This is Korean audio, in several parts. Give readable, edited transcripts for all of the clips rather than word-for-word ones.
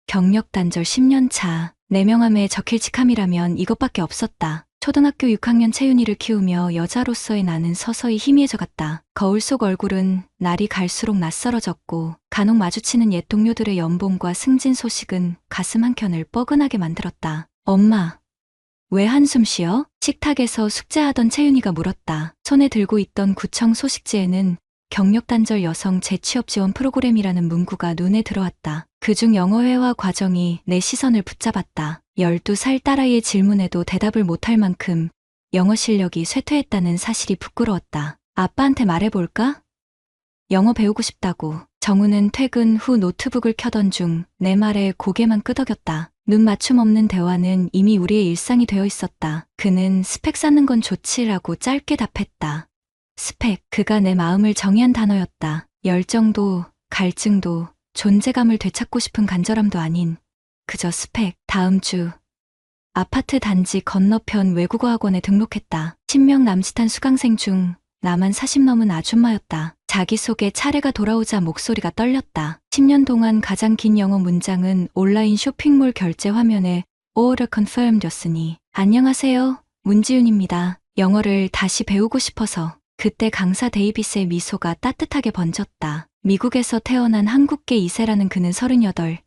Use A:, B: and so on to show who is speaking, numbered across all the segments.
A: 경력 단절 10년 차. 내 명함에 적힐 직함이라면 이것밖에 없었다. 초등학교 6학년 채윤이를 키우며 여자로서의 나는 서서히 희미해져 갔다. 거울 속 얼굴은 날이 갈수록 낯설어졌고 간혹 마주치는 옛 동료들의 연봉과 승진 소식은 가슴 한켠을 뻐근하게 만들었다. 엄마, 왜 한숨 쉬어? 식탁에서 숙제하던 채윤이가 물었다. 손에 들고 있던 구청 소식지에는 경력 단절 여성 재취업 지원 프로그램이라는 문구가 눈에 들어왔다. 그중 영어 회화 과정이 내 시선을 붙잡았다. 12살 딸아이의 질문에도 대답을 못할 만큼 영어 실력이 쇠퇴했다는 사실이 부끄러웠다. 아빠한테 말해볼까? 영어 배우고 싶다고. 정우는 퇴근 후 노트북을 켜던 중 내 말에 고개만 끄덕였다. 눈 맞춤 없는 대화는 이미 우리의 일상이 되어 있었다. 그는 스펙 쌓는 건 좋지라고 짧게 답했다. 스펙, 그가 내 마음을 정의한 단어였다. 열정도, 갈증도, 존재감을 되찾고 싶은 간절함도 아닌 그저 스펙. 다음 주 아파트 단지 건너편 외국어 학원에 등록했다. 10명 남짓한 수강생 중 나만 40 넘은 아줌마였다. 자기소개 차례가 돌아오자 목소리가 떨렸다. 10년 동안 가장 긴 영어 문장은 온라인 쇼핑몰 결제 화면에 Order confirmed 였으니 안녕하세요, 문지윤입니다. 영어를 다시 배우고 싶어서. 그때 강사 데이비스의 미소가 따뜻하게 번졌다. 미국에서 태어난 한국계 2세라는 그는 38.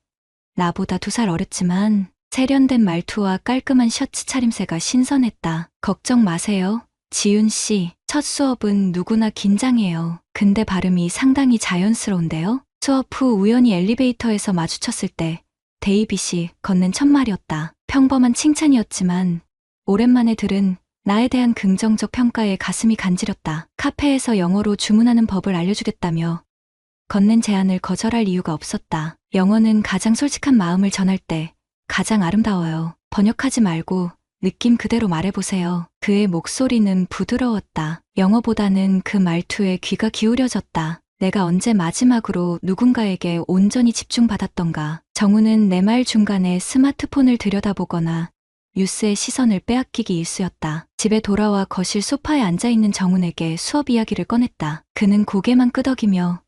A: 나보다 2살 어렸지만 세련된 말투와 깔끔한 셔츠 차림새가 신선했다. 걱정 마세요, 지윤 씨. 첫 수업은 누구나 긴장해요. 근데 발음이 상당히 자연스러운데요? 수업 후 우연히 엘리베이터에서 마주쳤을 때 데이빗이 건넨 첫 말이었다. 평범한 칭찬이었지만 오랜만에 들은 나에 대한 긍정적 평가에 가슴이 간지렸다. 카페에서 영어로 주문하는 법을 알려주겠다며 건넨 제안을 거절할 이유가 없었다. 영어는 가장 솔직한 마음을 전할 때 가장 아름다워요. 번역하지 말고 느낌 그대로 말해보세요. 그의 목소리는 부드러웠다. 영어보다는 그 말투에 귀가 기울여졌다. 내가 언제 마지막으로 누군가에게 온전히 집중받았던가. 정우는 내 말 중간에 스마트폰을 들여다보거나 뉴스의 시선을 빼앗기기 일쑤였다. 집에 돌아와 거실 소파에 앉아있는 정훈에게 수업 이야기를 꺼냈다. 그는 고개만 끄덕이며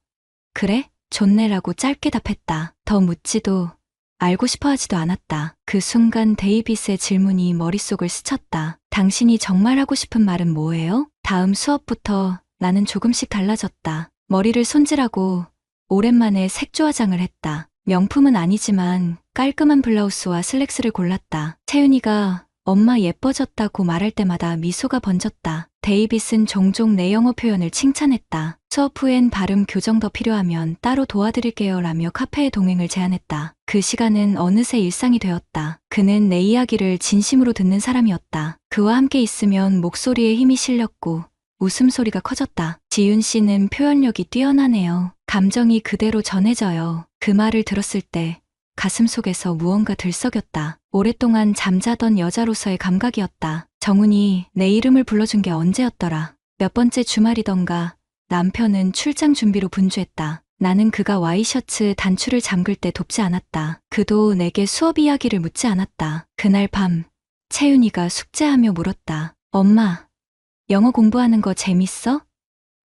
A: 그래? 좋네라고 짧게 답했다. 더 묻지도 알고 싶어 하지도 않았다. 그 순간 데이빗의 질문이 머릿속을 스쳤다. 당신이 정말 하고 싶은 말은 뭐예요? 다음 수업부터 나는 조금씩 달라졌다. 머리를 손질하고 오랜만에 색조 화장을 했다. 명품은 아니지만 깔끔한 블라우스와 슬랙스를 골랐다. 채윤이가 엄마 예뻐졌다고 말할 때마다 미소가 번졌다. 데이빗은 종종 내 영어 표현을 칭찬했다. 수업 후엔 발음 교정 더 필요하면 따로 도와드릴게요 라며 카페의 동행을 제안했다. 그 시간은 어느새 일상이 되었다. 그는 내 이야기를 진심으로 듣는 사람이었다. 그와 함께 있으면 목소리에 힘이 실렸고 웃음소리가 커졌다. 지윤 씨는 표현력이 뛰어나네요. 감정이 그대로 전해져요. 그 말을 들었을 때 가슴 속에서 무언가 들썩였다. 오랫동안 잠자던 여자로서의 감각이었다. 정훈이 내 이름을 불러준 게 언제였더라. 몇 번째 주말이던가. 남편은 출장 준비로 분주했다. 나는 그가 와이셔츠 단추를 잠글 때 돕지 않았다. 그도 내게 수업 이야기를 묻지 않았다. 그날 밤 채윤이가 숙제하며 물었다. 엄마, 영어 공부하는 거 재밌어?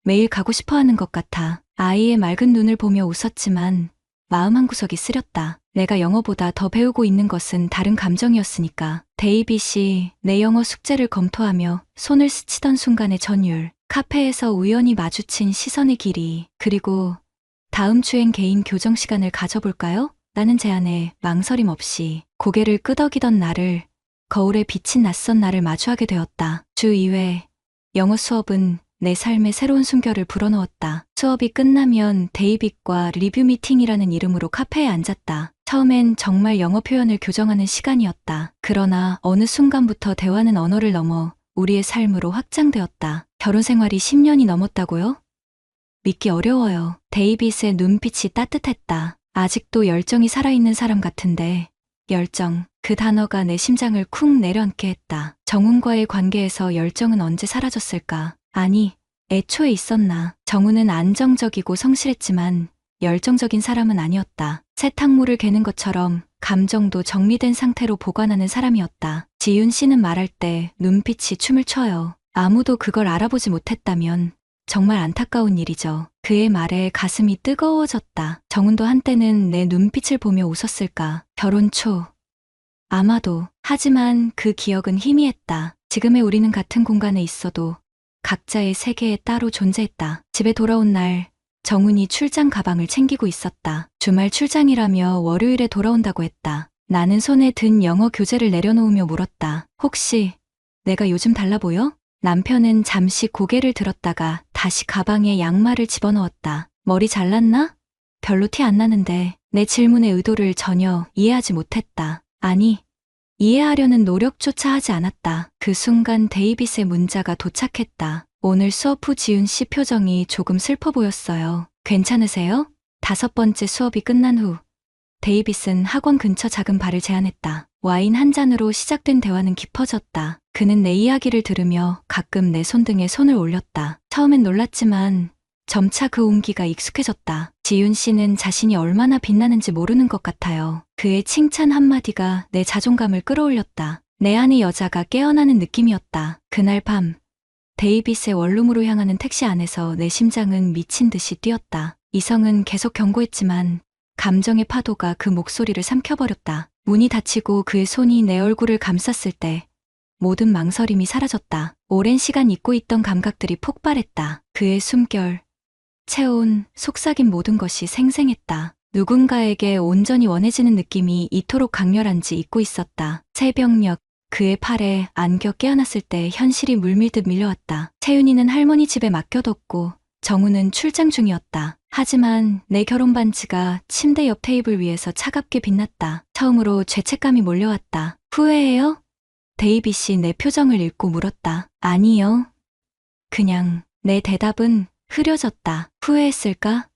A: 매일 가고 싶어 하는 것 같아. 아이의 맑은 눈을 보며 웃었지만 마음 한구석이 쓰렸다. 내가 영어보다 더 배우고 있는 것은 다른 감정이었으니까. 데이빗이 내 영어 숙제를 검토하며 손을 스치던 순간의 전율, 카페에서 우연히 마주친 시선의 길이, 그리고 다음 주엔 개인 교정 시간을 가져볼까요? 라는 제안에 망설임 없이 고개를 끄덕이던 나를, 거울에 비친 낯선 나를 마주하게 되었다. 주 2회 영어 수업은 내 삶의 새로운 숨결을 불어넣었다. 수업이 끝나면 데이빗과 리뷰 미팅이라는 이름으로 카페에 앉았다. 처음엔 정말 영어 표현을 교정하는 시간이었다. 그러나 어느 순간부터 대화는 언어를 넘어 우리의 삶으로 확장되었다. 결혼 생활이 10년이 넘었다고요? 믿기 어려워요. 데이빗의 눈빛이 따뜻했다. 아직도 열정이 살아있는 사람 같은데. 열정, 그 단어가 내 심장을 쿵 내려앉게 했다. 정훈과의 관계에서 열정은 언제 사라졌을까? 아니, 애초에 있었나. 정훈은 안정적이고 성실했지만 열정적인 사람은 아니었다. 세탁물을 개는 것처럼 감정도 정리된 상태로 보관하는 사람이었다. 지윤 씨는 말할 때 눈빛이 춤을 춰요. 아무도 그걸 알아보지 못했다면 정말 안타까운 일이죠. 그의 말에 가슴이 뜨거워졌다. 정훈도 한때는 내 눈빛을 보며 웃었을까. 결혼 초. 아마도. 하지만 그 기억은 희미했다. 지금의 우리는 같은 공간에 있어도 각자의 세계에 따로 존재했다. 집에 돌아온 날, 정훈이 출장 가방을 챙기고 있었다. 주말 출장이라며 월요일에 돌아온다고 했다. 나는 손에 든 영어 교재를 내려놓으며 물었다. 혹시 내가 요즘 달라 보여? 남편은 잠시 고개를 들었다가 다시 가방에 양말을 집어넣었다. 머리 잘랐나? 별로 티 안 나는데. 내 질문의 의도를 전혀 이해하지 못했다. 아니, 이해하려는 노력조차 하지 않았다. 그 순간 데이빗의 문자가 도착했다. 오늘 수업 후 지윤 씨 표정이 조금 슬퍼 보였어요. 괜찮으세요? 5번째 수업이 끝난 후 데이빗은 학원 근처 작은 바를 제안했다. 와인 한 잔으로 시작된 대화는 깊어졌다. 그는 내 이야기를 들으며 가끔 내 손등에 손을 올렸다. 처음엔 놀랐지만 점차 그 온기가 익숙해졌다. 지윤 씨는 자신이 얼마나 빛나는지 모르는 것 같아요. 그의 칭찬 한마디가 내 자존감을 끌어올렸다. 내 안의 여자가 깨어나는 느낌이었다. 그날 밤, 데이빗의 원룸으로 향하는 택시 안에서 내 심장은 미친 듯이 뛰었다. 이성은 계속 경고했지만 감정의 파도가 그 목소리를 삼켜버렸다. 문이 닫히고 그의 손이 내 얼굴을 감쌌을 때 모든 망설임이 사라졌다. 오랜 시간 잊고 있던 감각들이 폭발했다. 그의 숨결, 체온, 속삭인 모든 것이 생생했다. 누군가에게 온전히 원해지는 느낌이 이토록 강렬한지 잊고 있었다. 새벽녘, 그의 팔에 안겨 깨어났을 때 현실이 물밀듯 밀려왔다. 채윤이는 할머니 집에 맡겨뒀고 정우는 출장 중이었다. 하지만 내 결혼 반지가 침대 옆 테이블 위에서 차갑게 빛났다. 처음으로 죄책감이 몰려왔다. 후회해요? 데이빗이 내 표정을 읽고 물었다. 아니요. 그냥 내 대답은 흐려졌다. 후회했을까?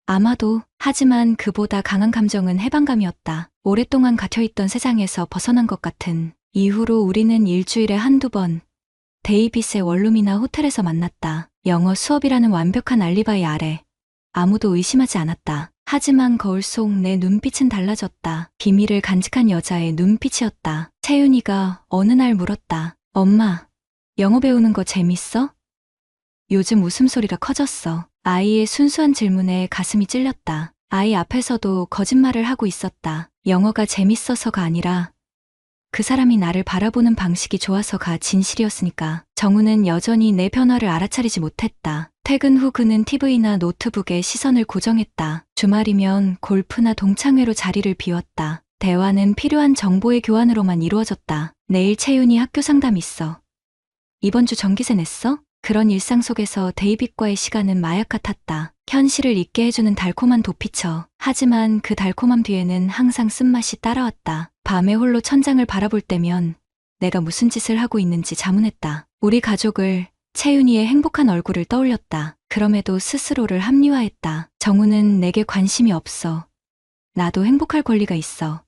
A: 아마도. 하지만 그보다 강한 감정은 해방감이었다. 오랫동안 갇혀있던 세상에서 벗어난 것 같은. 이후로 우리는 일주일에 한두 번 데이빗의 원룸이나 호텔에서 만났다. 영어 수업이라는 완벽한 알리바이 아래 아무도 의심하지 않았다. 하지만 거울 속 내 눈빛은 달라졌다. 비밀을 간직한 여자의 눈빛이었다. 채윤이가 어느 날 물었다. 엄마, 영어 배우는 거 재밌어? 요즘 웃음소리가 커졌어. 아이의 순수한 질문에 가슴이 찔렸다. 아이 앞에서도 거짓말을 하고 있었다. 영어가 재밌어서가 아니라 그 사람이 나를 바라보는 방식이 좋아서가 진실이었으니까. 정우는 여전히 내 변화를 알아차리지 못했다. 퇴근 후 그는 TV나 노트북에 시선을 고정했다. 주말이면 골프나 동창회로 자리를 비웠다. 대화는 필요한 정보의 교환으로만 이루어졌다. 내일 채윤이 학교 상담 있어. 이번 주 전기세 냈어? 그런 일상 속에서 데이빗과의 시간은 마약 같았다. 현실을 잊게 해주는 달콤한 도피처. 하지만 그 달콤함 뒤에는 항상 쓴맛이 따라왔다. 밤에 홀로 천장을 바라볼 때면 내가 무슨 짓을 하고 있는지 자문했다. 우리 가족을, 채윤이의 행복한 얼굴을 떠올렸다. 그럼에도 스스로를 합리화했다. 정우는 내게 관심이 없어. 나도 행복할 권리가 있어.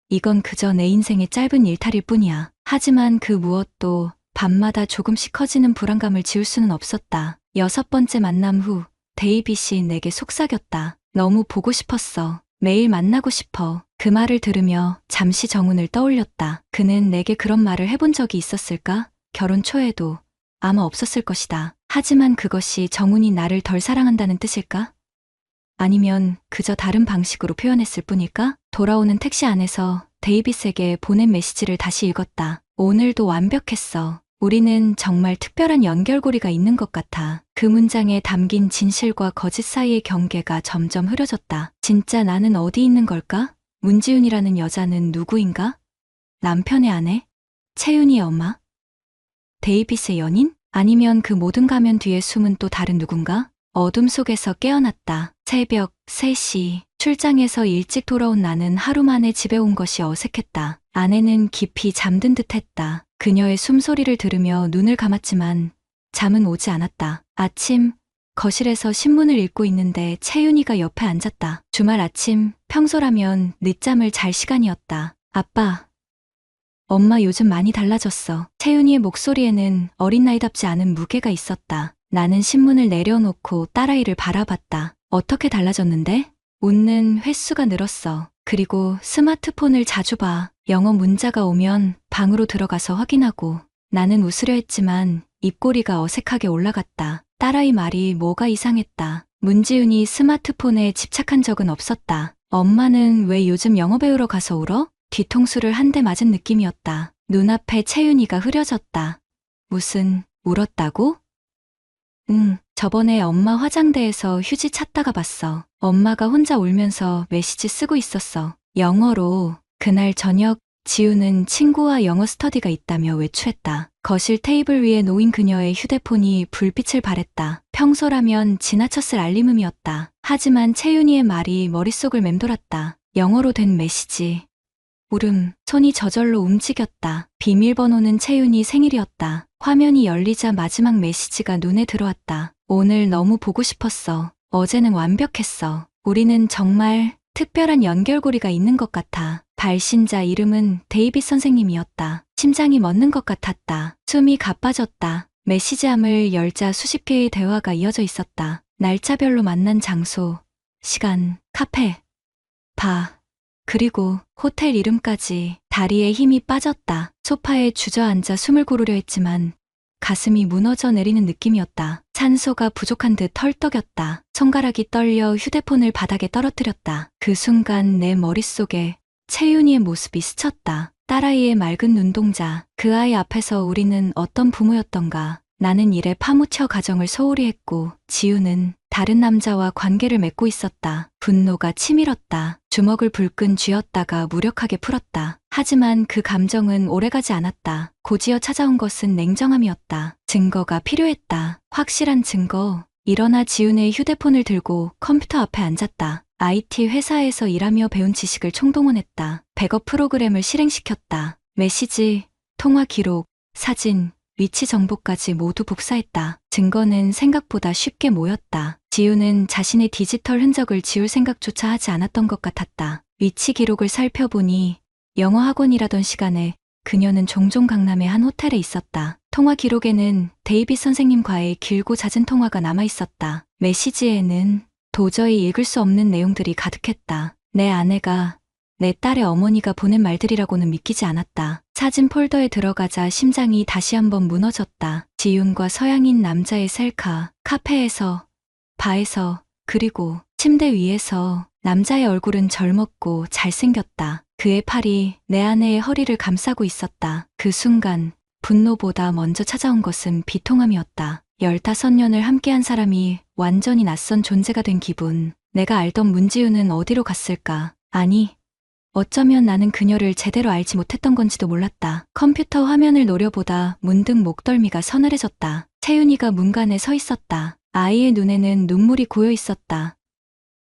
A: 이건 그저 내 인생의 짧은 일탈일 뿐이야. 하지만 그 무엇도 밤마다 조금씩 커지는 불안감을 지울 수는 없었다. 6번째 만남 후 데이빗이 내게 속삭였다. 너무 보고 싶었어. 매일 만나고 싶어. 그 말을 들으며 잠시 정훈을 떠올렸다. 그는 내게 그런 말을 해본 적이 있었을까? 결혼 초에도 아마 없었을 것이다. 하지만 그것이 정훈이 나를 덜 사랑한다는 뜻일까? 아니면 그저 다른 방식으로 표현했을 뿐일까? 돌아오는 택시 안에서 데이빗에게 보낸 메시지를 다시 읽었다. 오늘도 완벽했어. 우리는 정말 특별한 연결고리가 있는 것 같아. 그 문장에 담긴 진실과 거짓 사이의 경계가 점점 흐려졌다. 진짜 나는 어디 있는 걸까? 문지윤이라는 여자는 누구인가? 남편의 아내? 채윤이의 엄마? 데이빗의 연인? 아니면 그 모든 가면 뒤에 숨은 또 다른 누군가? 어둠 속에서 깨어났다. 새벽 3시. 출장에서 일찍 돌아온 나는 하루 만에 집에 온 것이 어색했다. 아내는 깊이 잠든 듯했다. 그녀의 숨소리를 들으며 눈을 감았지만 잠은 오지 않았다. 아침, 거실에서 신문을 읽고 있는데 채윤이가 옆에 앉았다. 주말 아침, 평소라면 늦잠을 잘 시간이었다. 아빠, 엄마 요즘 많이 달라졌어. 채윤이의 목소리에는 어린 나이답지 않은 무게가 있었다. 나는 신문을 내려놓고 딸아이를 바라봤다. 어떻게 달라졌는데? 웃는 횟수가 늘었어. 그리고 스마트폰을 자주 봐. 영어 문자가 오면 방으로 들어가서 확인하고. 나는 웃으려 했지만 입꼬리가 어색하게 올라갔다. 딸아이 말이 뭐가 이상했다. 문지윤이 스마트폰에 집착한 적은 없었다. 엄마는 왜 요즘 영어 배우러 가서 울어? 뒤통수를 한 대 맞은 느낌이었다. 눈앞에 채윤이가 흐려졌다. 무슨, 울었다고? 응, 저번에 엄마 화장대에서 휴지 찾다가 봤어. 엄마가 혼자 울면서 메시지 쓰고 있었어. 영어로. 그날 저녁 지우는 친구와 영어 스터디가 있다며 외출했다. 거실 테이블 위에 놓인 그녀의 휴대폰이 불빛을 발했다. 평소라면 지나쳤을 알림음이었다. 하지만 채윤이의 말이 머릿속을 맴돌았다. 영어로 된 메시지. 울음, 손이 저절로 움직였다. 비밀번호는 채윤이 생일이었다. 화면이 열리자 마지막 메시지가 눈에 들어왔다. 오늘 너무 보고 싶었어. 어제는 완벽했어. 우리는 정말 특별한 연결고리가 있는 것 같아. 발신자 이름은 데이빗 선생님이었다. 심장이 멎는 것 같았다. 숨이 가빠졌다. 메시지함을 열자 수십 개의 대화가 이어져 있었다. 날짜별로 만난 장소, 시간, 카페, 바, 그리고 호텔 이름까지. 다리에 힘이 빠졌다. 소파에 주저앉아 숨을 고르려 했지만 가슴이 무너져 내리는 느낌이었다. 산소가 부족한 듯 헐떡였다. 손가락이 떨려 휴대폰을 바닥에 떨어뜨렸다. 그 순간 내 머릿속에 채윤이의 모습이 스쳤다. 딸아이의 맑은 눈동자. 그 아이 앞에서 우리는 어떤 부모였던가. 나는 일에 파묻혀 가정을 소홀히 했고 지우는 다른 남자와 관계를 맺고 있었다. 분노가 치밀었다. 주먹을 불끈 쥐었다가 무력하게 풀었다. 하지만 그 감정은 오래가지 않았다. 고지어 찾아온 것은 냉정함이었다. 증거가 필요했다. 확실한 증거. 일어나 지훈의 휴대폰을 들고 컴퓨터 앞에 앉았다. IT 회사에서 일하며 배운 지식을 총동원했다. 백업 프로그램을 실행시켰다. 메시지, 통화 기록, 사진, 위치 정보까지 모두 복사했다. 증거는 생각보다 쉽게 모였다. 지우는 자신의 디지털 흔적을 지울 생각조차 하지 않았던 것 같았다. 위치 기록을 살펴보니 영어 학원이라던 시간에 그녀는 종종 강남의 한 호텔에 있었다. 통화 기록에는 데이빗 선생님과의 길고 잦은 통화가 남아 있었다. 메시지에는 도저히 읽을 수 없는 내용들이 가득했다. 내 아내가 내 딸의 어머니가 보낸 말들이라고는 믿기지 않았다. 사진 폴더에 들어가자 심장이 다시 한번 무너졌다. 지윤과 서양인 남자의 셀카, 카페에서, 바에서, 그리고 침대 위에서. 남자의 얼굴은 젊었고 잘생겼다. 그의 팔이 내 아내의 허리를 감싸고 있었다. 그 순간 분노보다 먼저 찾아온 것은 비통함이었다. 15년을 함께한 사람이 완전히 낯선 존재가 된 기분. 내가 알던 문지우는 어디로 갔을까? 아니, 어쩌면 나는 그녀를 제대로 알지 못했던 건지도 몰랐다. 컴퓨터 화면을 노려보다 문득 목덜미가 서늘해졌다. 채윤이가 문간에 서 있었다. 아이의 눈에는 눈물이 고여 있었다.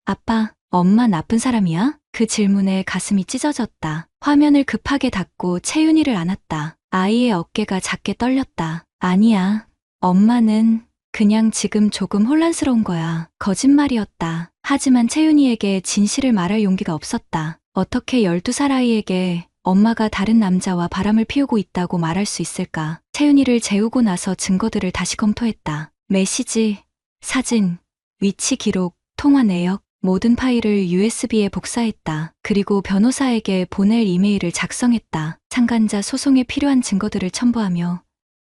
A: 아빠, 엄마 나쁜 사람이야? 그 질문에 가슴이 찢어졌다. 화면을 급하게 닫고 채윤이를 안았다. 아이의 어깨가 작게 떨렸다. 아니야. 엄마는 그냥 지금 조금 혼란스러운 거야. 거짓말이었다. 하지만 채윤이에게 진실을 말할 용기가 없었다. 어떻게 12살 아이에게 엄마가 다른 남자와 바람을 피우고 있다고 말할 수 있을까? 채윤이를 재우고 나서 증거들을 다시 검토했다. 메시지, 사진, 위치 기록, 통화 내역, 모든 파일을 USB에 복사했다. 그리고 변호사에게 보낼 이메일을 작성했다. 상간자 소송에 필요한 증거들을 첨부하며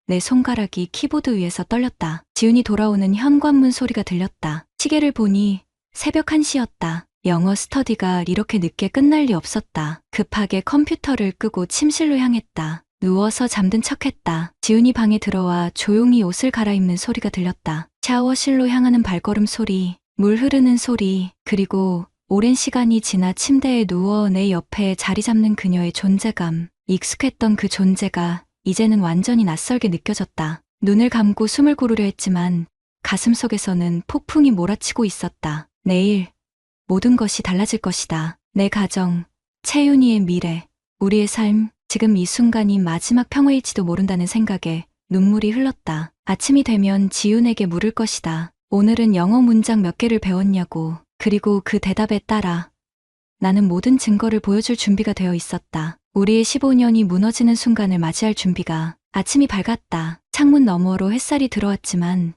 A: 내 손가락이 키보드 위에서 떨렸다. 지훈이 돌아오는 현관문 소리가 들렸다. 시계를 보니 새벽 1시였다. 영어 스터디가 이렇게 늦게 끝날 리 없었다. 급하게 컴퓨터를 끄고 침실로 향했다. 누워서 잠든 척했다. 지훈이 방에 들어와 조용히 옷을 갈아입는 소리가 들렸다. 샤워실로 향하는 발걸음 소리, 물 흐르는 소리, 그리고 오랜 시간이 지나 침대에 누워 내 옆에 자리 잡는 그녀의 존재감. 익숙했던 그 존재가 이제는 완전히 낯설게 느껴졌다. 눈을 감고 숨을 고르려 했지만 가슴속에서는 폭풍이 몰아치고 있었다. 내일 모든 것이 달라질 것이다. 내 가정, 채윤이의 미래, 우리의 삶, 지금 이 순간이 마지막 평화일지도 모른다는 생각에 눈물이 흘렀다. 아침이 되면 지윤에게 물을 것이다. 오늘은 영어 문장 몇 개를 배웠냐고. 그리고 그 대답에 따라 나는 모든 증거를 보여줄 준비가 되어 있었다. 우리의 15년이 무너지는 순간을 맞이할 준비가. 아침이 밝았다. 창문 너머로 햇살이 들어왔지만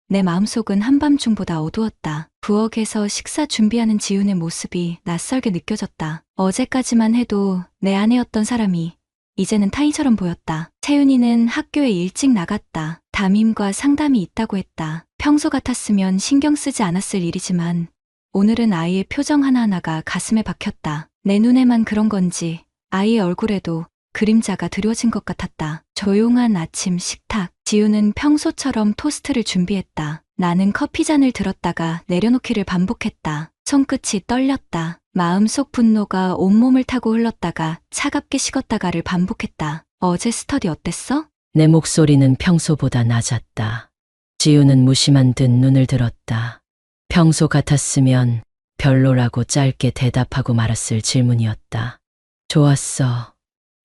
A: 내 마음속은 한밤중보다 어두웠다. 부엌에서 식사 준비하는 지훈의 모습이 낯설게 느껴졌다. 어제까지만 해도 내 아내였던 사람이 이제는 타인처럼 보였다. 채윤이는 학교에 일찍 나갔다. 담임과 상담이 있다고 했다. 평소 같았으면 신경 쓰지 않았을 일이지만 오늘은 아이의 표정 하나하나가 가슴에 박혔다. 내 눈에만 그런 건지 아이의 얼굴에도 그림자가 드려진 것 같았다. 조용한 아침 식탁. 지우는 평소처럼 토스트를 준비했다. 나는 커피잔을 들었다가 내려놓기를 반복했다. 손끝이 떨렸다. 마음속 분노가 온몸을 타고 흘렀다가 차갑게 식었다가를 반복했다. 어제 스터디 어땠어?
B: 내 목소리는 평소보다 낮았다. 지우는 무심한 듯 눈을 들었다. 평소 같았으면 별로라고 짧게 대답하고 말았을 질문이었다. 좋았어.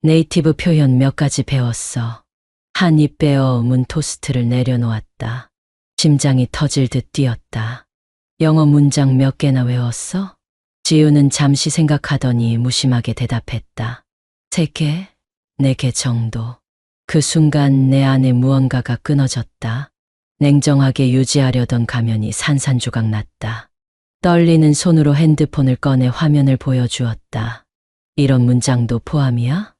B: 네이티브 표현 몇 가지 배웠어. 한 입 베어 문 토스트를 내려놓았다. 심장이 터질 듯 뛰었다. 영어 문장 몇 개나 외웠어? 지우는 잠시 생각하더니 무심하게 대답했다. 3개, 4개 정도. 그 순간 내 안에 무언가가 끊어졌다. 냉정하게 유지하려던 가면이 산산조각 났다. 떨리는 손으로 핸드폰을 꺼내 화면을 보여주었다. 이런 문장도 포함이야?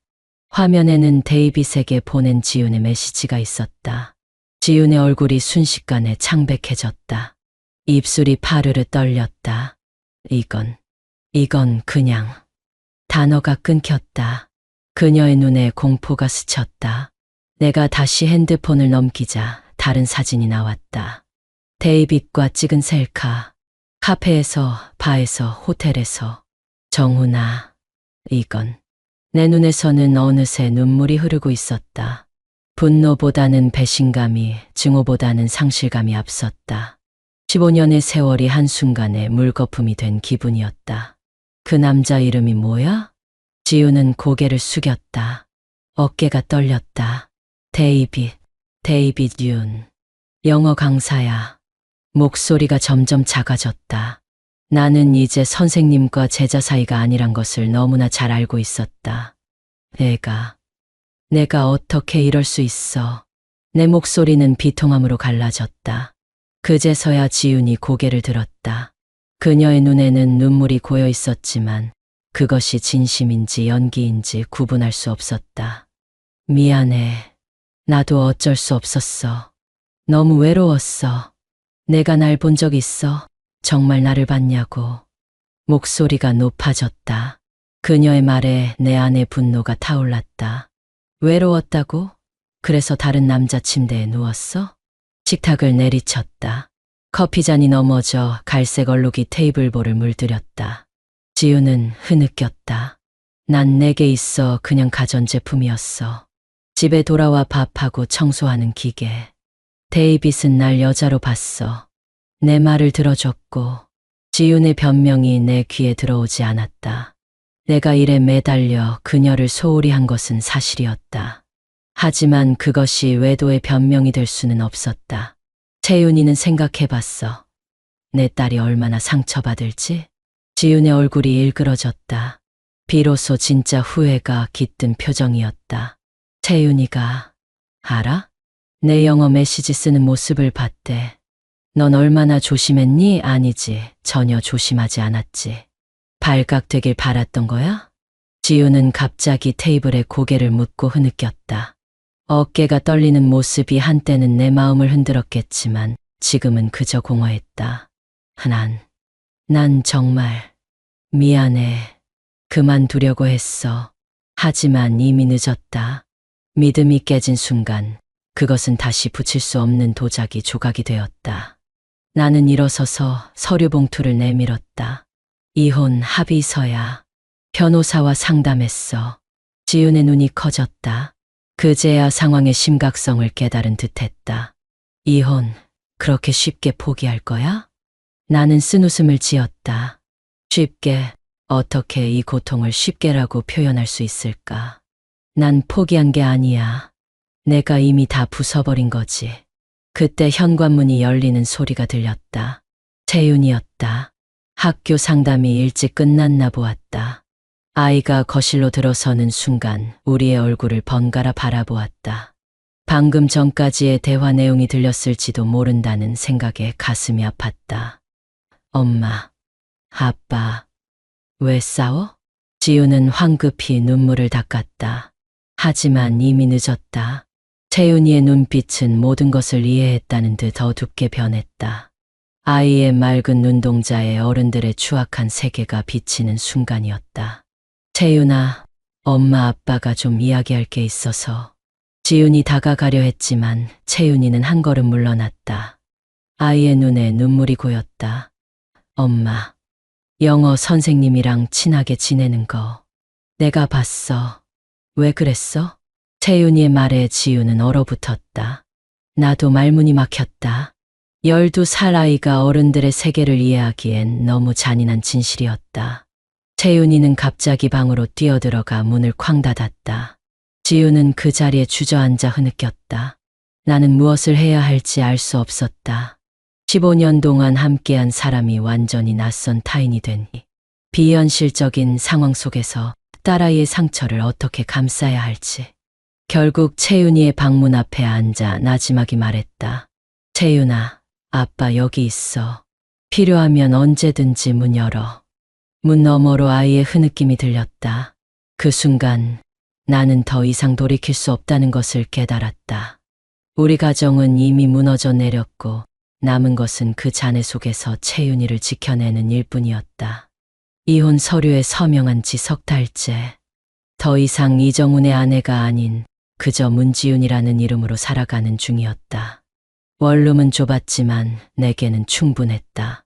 B: 화면에는 데이빗에게 보낸 지훈의 메시지가 있었다. 지훈의 얼굴이 순식간에 창백해졌다. 입술이 파르르 떨렸다. 이건 그냥. 단어가 끊겼다. 그녀의 눈에 공포가 스쳤다. 내가 다시 핸드폰을 넘기자 다른 사진이 나왔다. 데이빗과 찍은 셀카. 카페에서, 바에서, 호텔에서. 정훈아, 이건. 내 눈에서는 어느새 눈물이 흐르고 있었다. 분노보다는 배신감이, 증오보다는 상실감이 앞섰다. 15년의 세월이 한순간에 물거품이 된 기분이었다. 그 남자 이름이 뭐야? 지우는 고개를 숙였다. 어깨가 떨렸다. 데이빗 윤. 영어 강사야. 목소리가 점점 작아졌다. 나는 이제 선생님과 제자 사이가 아니란 것을 너무나 잘 알고 있었다. 내가 어떻게 이럴 수 있어. 내 목소리는 비통함으로 갈라졌다. 그제서야 지훈이 고개를 들었다. 그녀의 눈에는 눈물이 고여 있었지만 그것이 진심인지 연기인지 구분할 수 없었다. 미안해. 나도 어쩔 수 없었어. 너무 외로웠어. 내가 날 본 적 있어? 정말 나를 봤냐고. 목소리가 높아졌다. 그녀의 말에 내 안의 분노가 타올랐다. 외로웠다고? 그래서 다른 남자 침대에 누웠어? 식탁을 내리쳤다. 커피잔이 넘어져 갈색 얼룩이 테이블볼을 물들였다. 지우는 흐느꼈다. 난 내게 있어 그냥 가전제품이었어. 집에 돌아와 밥하고 청소하는 기계. 데이빗은 날 여자로 봤어. 내 말을 들어줬고 지훈의 변명이 내 귀에 들어오지 않았다. 내가 일에 매달려 그녀를 소홀히 한 것은 사실이었다. 하지만 그것이 외도의 변명이 될 수는 없었다. 채윤이는 생각해봤어. 내 딸이 얼마나 상처받을지? 지훈의 얼굴이 일그러졌다. 비로소 진짜 후회가 깃든 표정이었다. 채윤이가 알아? 내 영어 메시지 쓰는 모습을 봤대. 넌 얼마나 조심했니? 아니지. 전혀 조심하지 않았지. 발각되길 바랐던 거야? 지우는 갑자기 테이블에 고개를 묻고 흐느꼈다. 어깨가 떨리는 모습이 한때는 내 마음을 흔들었겠지만 지금은 그저 공허했다. 난 정말 미안해. 그만두려고 했어. 하지만 이미 늦었다. 믿음이 깨진 순간 그것은 다시 붙일 수 없는 도자기 조각이 되었다. 나는 일어서서 서류 봉투를 내밀었다. 이혼 합의서야. 변호사와 상담했어. 지훈의 눈이 커졌다. 그제야 상황의 심각성을 깨달은 듯했다. 이혼, 그렇게 쉽게 포기할 거야? 나는 쓴웃음을 지었다. 쉽게, 어떻게 이 고통을 쉽게라고 표현할 수 있을까? 난 포기한 게 아니야. 내가 이미 다 부숴버린 거지. 그때 현관문이 열리는 소리가 들렸다. 채윤이었다. 학교 상담이 일찍 끝났나 보았다. 아이가 거실로 들어서는 순간 우리의 얼굴을 번갈아 바라보았다. 방금 전까지의 대화 내용이 들렸을지도 모른다는 생각에 가슴이 아팠다. 엄마, 아빠, 왜 싸워? 지우는 황급히 눈물을 닦았다. 하지만 이미 늦었다. 채윤이의 눈빛은 모든 것을 이해했다는 듯 어둡게 변했다. 아이의 맑은 눈동자에 어른들의 추악한 세계가 비치는 순간이었다. 채윤아, 엄마 아빠가 좀 이야기할 게 있어서. 지윤이 다가가려 했지만 채윤이는 한 걸음 물러났다. 아이의 눈에 눈물이 고였다. 엄마, 영어 선생님이랑 친하게 지내는 거 내가 봤어. 왜 그랬어? 채윤이의 말에 지윤은 얼어붙었다. 나도 말문이 막혔다. 12살 아이가 어른들의 세계를 이해하기엔 너무 잔인한 진실이었다. 채윤이는 갑자기 방으로 뛰어들어가 문을 쾅 닫았다. 지윤은 그 자리에 주저앉아 흐느꼈다. 나는 무엇을 해야 할지 알 수 없었다. 15년 동안 함께한 사람이 완전히 낯선 타인이 되니 비현실적인 상황 속에서 딸아이의 상처를 어떻게 감싸야 할지. 결국 채윤이의 방문 앞에 앉아 나지막이 말했다. 채윤아, 아빠 여기 있어. 필요하면 언제든지 문 열어. 문 너머로 아이의 흐느낌이 들렸다. 그 순간 나는 더 이상 돌이킬 수 없다는 것을 깨달았다. 우리 가정은 이미 무너져 내렸고 남은 것은 그 잔해 속에서 채윤이를 지켜내는 일뿐이었다. 이혼 서류에 서명한 지 석 달째. 더 이상 이정훈의 아내가 아닌 그저 문지윤이라는 이름으로 살아가는 중이었다. 원룸은 좁았지만 내게는 충분했다.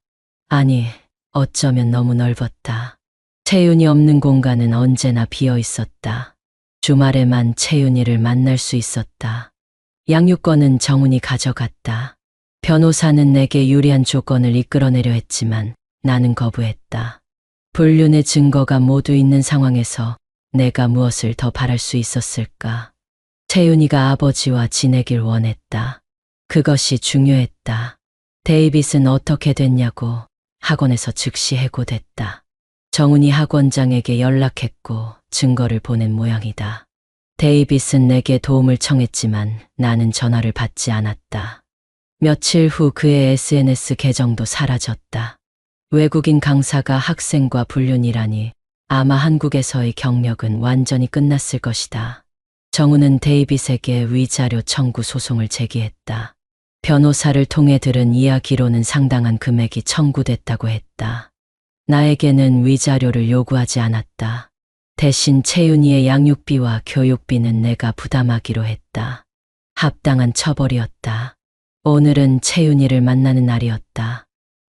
B: 아니, 어쩌면 너무 넓었다. 채윤이 없는 공간은 언제나 비어 있었다. 주말에만 채윤이를 만날 수 있었다. 양육권은 정훈이 가져갔다. 변호사는 내게 유리한 조건을 이끌어내려 했지만 나는 거부했다. 불륜의 증거가 모두 있는 상황에서 내가 무엇을 더 바랄 수 있었을까? 채윤이가 아버지와 지내길 원했다. 그것이 중요했다. 데이빗은 어떻게 됐냐고 학원에서 즉시 해고됐다. 정훈이 학원장에게 연락했고 증거를 보낸 모양이다. 데이빗은 내게 도움을 청했지만 나는 전화를 받지 않았다. 며칠 후 그의 SNS 계정도 사라졌다. 외국인 강사가 학생과 불륜이라니 아마 한국에서의 경력은 완전히 끝났을 것이다. 정훈은 데이빗에게 위자료 청구 소송을 제기했다. 변호사를 통해 들은 이야기로는 상당한 금액이 청구됐다고 했다. 나에게는 위자료를 요구하지 않았다. 대신 채윤이의 양육비와 교육비는 내가 부담하기로 했다. 합당한 처벌이었다. 오늘은 채윤이를 만나는 날이었다.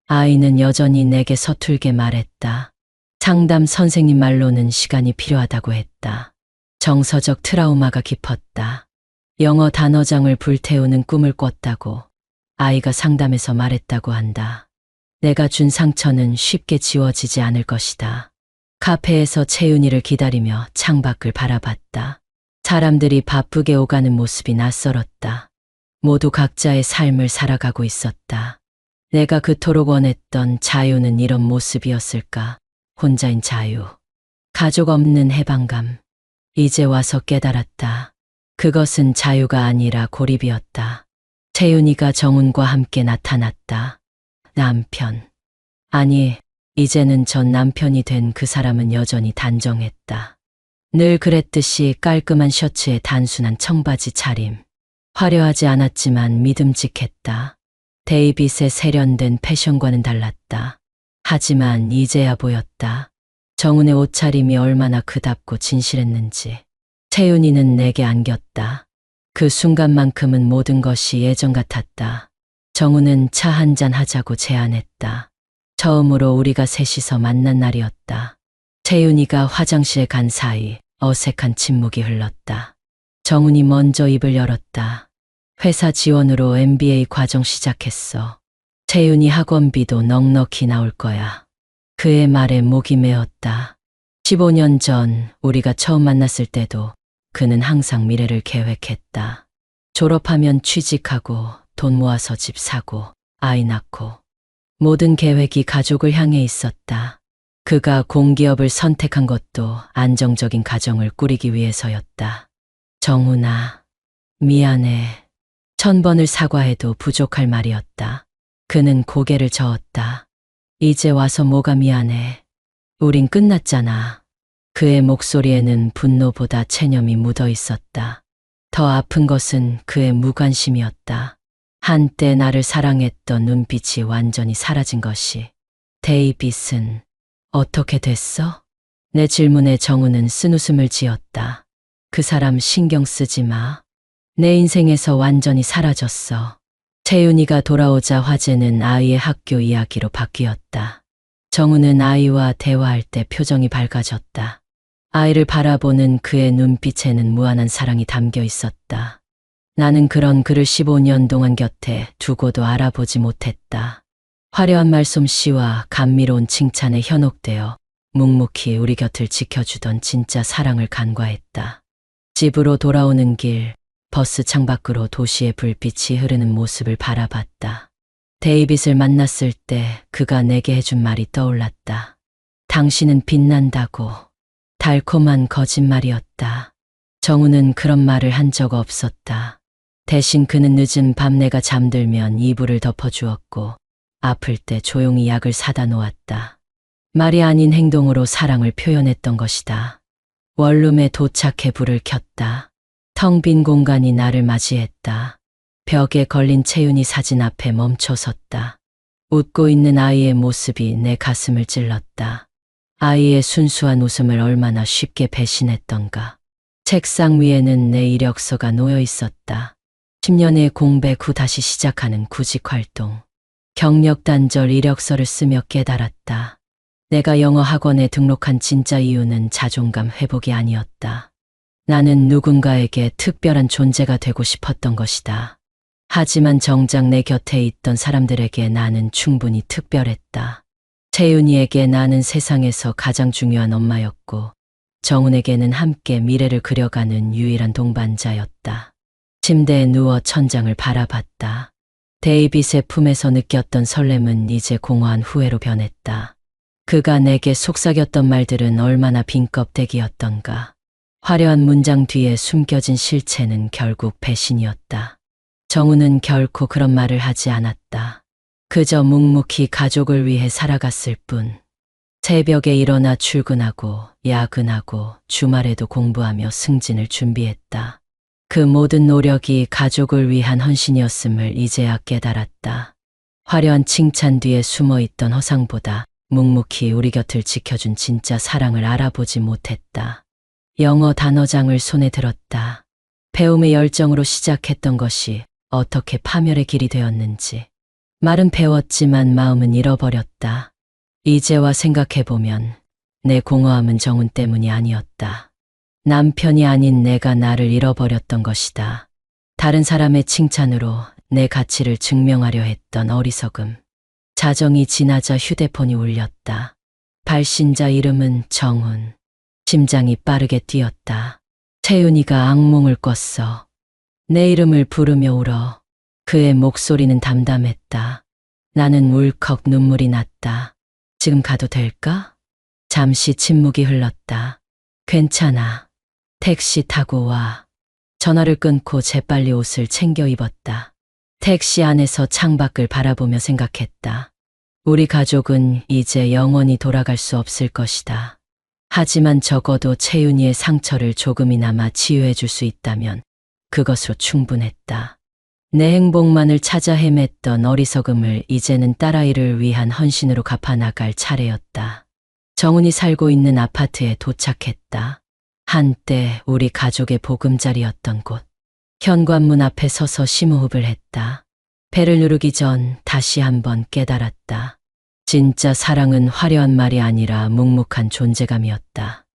B: 아이는 여전히 내게 서툴게 말했다. 상담 선생님 말로는 시간이 필요하다고 했다. 정서적 트라우마가 깊었다. 영어 단어장을 불태우는 꿈을 꿨다고 아이가 상담에서 말했다고 한다. 내가 준 상처는 쉽게 지워지지 않을 것이다. 카페에서 채윤이를 기다리며 창밖을 바라봤다. 사람들이 바쁘게 오가는 모습이 낯설었다. 모두 각자의 삶을 살아가고 있었다. 내가 그토록 원했던 자유는 이런 모습이었을까? 혼자인 자유. 가족 없는 해방감. 이제 와서 깨달았다. 그것은 자유가 아니라 고립이었다. 채윤이가 정훈과 함께 나타났다. 남편. 아니, 이제는 전 남편이 된 그 사람은 여전히 단정했다. 늘 그랬듯이 깔끔한 셔츠에 단순한 청바지 차림. 화려하지 않았지만 믿음직했다. 데이빗의 세련된 패션과는 달랐다. 하지만 이제야 보였다. 정훈의 옷차림이 얼마나 그답고 진실했는지. 채윤이는 내게 안겼다. 그 순간만큼은 모든 것이 예전 같았다. 정훈은 차 한잔 하자고 제안했다. 처음으로 우리가 셋이서 만난 날이었다. 채윤이가 화장실에 간 사이 어색한 침묵이 흘렀다. 정훈이 먼저 입을 열었다. 회사 지원으로 MBA 과정 시작했어. 채윤이 학원비도 넉넉히 나올 거야. 그의 말에 목이 메었다. 15년 전 우리가 처음 만났을 때도 그는 항상 미래를 계획했다. 졸업하면 취직하고 돈 모아서 집 사고 아이 낳고 모든 계획이 가족을 향해 있었다. 그가 공기업을 선택한 것도 안정적인 가정을 꾸리기 위해서였다. 정훈아, 미안해. 1000번을 사과해도 부족할 말이었다. 그는 고개를 저었다. 이제 와서 뭐가 미안해. 우린 끝났잖아. 그의 목소리에는 분노보다 체념이 묻어 있었다. 더 아픈 것은 그의 무관심이었다. 한때 나를 사랑했던 눈빛이 완전히 사라진 것이. 데이빗은 어떻게 됐어? 내 질문에 정우는 쓴웃음을 지었다. 그 사람 신경 쓰지 마. 내 인생에서 완전히 사라졌어. 채윤이가 돌아오자 화제는 아이의 학교 이야기로 바뀌었다. 정우는 아이와 대화할 때 표정이 밝아졌다. 아이를 바라보는 그의 눈빛에는 무한한 사랑이 담겨 있었다. 나는 그런 그를 15년 동안 곁에 두고도 알아보지 못했다. 화려한 말솜씨와 감미로운 칭찬에 현혹되어 묵묵히 우리 곁을 지켜주던 진짜 사랑을 간과했다. 집으로 돌아오는 길, 버스 창밖으로 도시의 불빛이 흐르는 모습을 바라봤다. 데이빗을 만났을 때 그가 내게 해준 말이 떠올랐다. 당신은 빛난다고. 달콤한 거짓말이었다. 정우는 그런 말을 한 적 없었다. 대신 그는 늦은 밤 내가 잠들면 이불을 덮어주었고 아플 때 조용히 약을 사다 놓았다. 말이 아닌 행동으로 사랑을 표현했던 것이다. 원룸에 도착해 불을 켰다. 텅 빈 공간이 나를 맞이했다. 벽에 걸린 채윤이 사진 앞에 멈춰 섰다. 웃고 있는 아이의 모습이 내 가슴을 찔렀다. 아이의 순수한 웃음을 얼마나 쉽게 배신했던가. 책상 위에는 내 이력서가 놓여 있었다. 10년의 공백 후 다시 시작하는 구직 활동. 경력 단절 이력서를 쓰며 깨달았다. 내가 영어 학원에 등록한 진짜 이유는 자존감 회복이 아니었다. 나는 누군가에게 특별한 존재가 되고 싶었던 것이다. 하지만 정작 내 곁에 있던 사람들에게 나는 충분히 특별했다. 채윤이에게 나는 세상에서 가장 중요한 엄마였고 정훈에게는 함께 미래를 그려가는 유일한 동반자였다. 침대에 누워 천장을 바라봤다. 데이빗의 품에서 느꼈던 설렘은 이제 공허한 후회로 변했다. 그가 내게 속삭였던 말들은 얼마나 빈 껍데기였던가. 화려한 문장 뒤에 숨겨진 실체는 결국 배신이었다. 정우는 결코 그런 말을 하지 않았다. 그저 묵묵히 가족을 위해 살아갔을 뿐. 새벽에 일어나 출근하고 야근하고 주말에도 공부하며 승진을 준비했다. 그 모든 노력이 가족을 위한 헌신이었음을 이제야 깨달았다. 화려한 칭찬 뒤에 숨어있던 허상보다 묵묵히 우리 곁을 지켜준 진짜 사랑을 알아보지 못했다. 영어 단어장을 손에 들었다. 배움의 열정으로 시작했던 것이 어떻게 파멸의 길이 되었는지. 말은 배웠지만 마음은 잃어버렸다. 이제와 생각해보면 내 공허함은 정훈 때문이 아니었다. 남편이 아닌 내가 나를 잃어버렸던 것이다. 다른 사람의 칭찬으로 내 가치를 증명하려 했던 어리석음. 자정이 지나자 휴대폰이 울렸다. 발신자 이름은 정훈. 심장이 빠르게 뛰었다. 채윤이가 악몽을 꿨어. 내 이름을 부르며 울어. 그의 목소리는 담담했다. 나는 울컥 눈물이 났다. 지금 가도 될까? 잠시 침묵이 흘렀다. 괜찮아. 택시 타고 와. 전화를 끊고 재빨리 옷을 챙겨 입었다. 택시 안에서 창밖을 바라보며 생각했다. 우리 가족은 이제 영원히 돌아갈 수 없을 것이다. 하지만 적어도 채윤이의 상처를 조금이나마 치유해 줄 수 있다면 그것으로 충분했다. 내 행복만을 찾아 헤맸던 어리석음을 이제는 딸아이를 위한 헌신으로 갚아나갈 차례였다. 정훈이 살고 있는 아파트에 도착했다. 한때 우리 가족의 보금자리였던 곳. 현관문 앞에 서서 심호흡을 했다. 배를 누르기 전 다시 한번 깨달았다. 진짜 사랑은 화려한 말이 아니라 묵묵한 존재감이었다.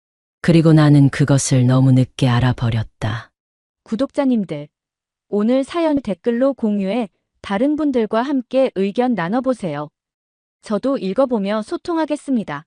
B: 그리고 나는 그것을 너무 늦게 알아버렸다.
C: 구독자님들, 오늘 사연 댓글로 공유해 다른 분들과 함께 의견 나눠보세요. 저도 읽어보며 소통하겠습니다.